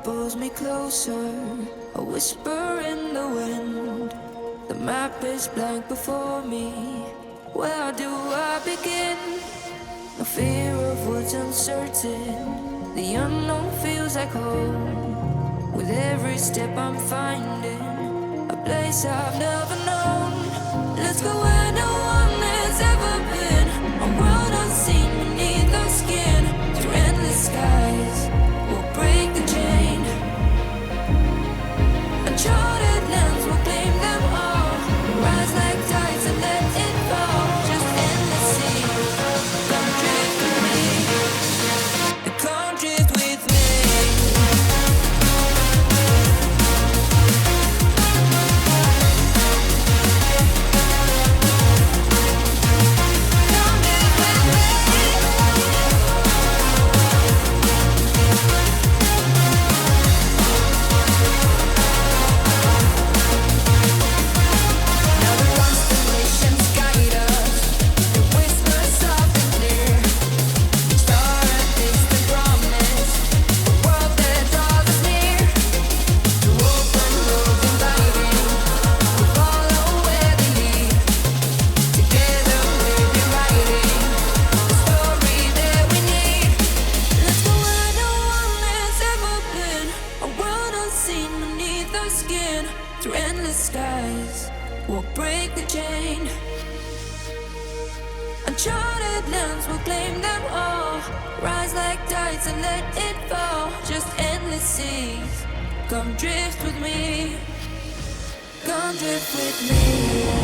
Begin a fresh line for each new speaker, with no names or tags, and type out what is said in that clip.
pulls me closer, a whisper in the wind. The map is blank before me. Where do I begin? No fear of what's uncertain. The unknown feels like home. With every step I'm finding a place I've never known. Let's go where no one has ever been. A world unseen beneath our skin. Through endless skies, we'll break the chain. Uncharted lands will claim them all. Rise like tides and let it fall. Just endless sea. Come drift with me. Come drift with me. Uncharted lands will claim them all. Rise like tides and let it fall. Just endless seas. Come drift with me. Come drift with me.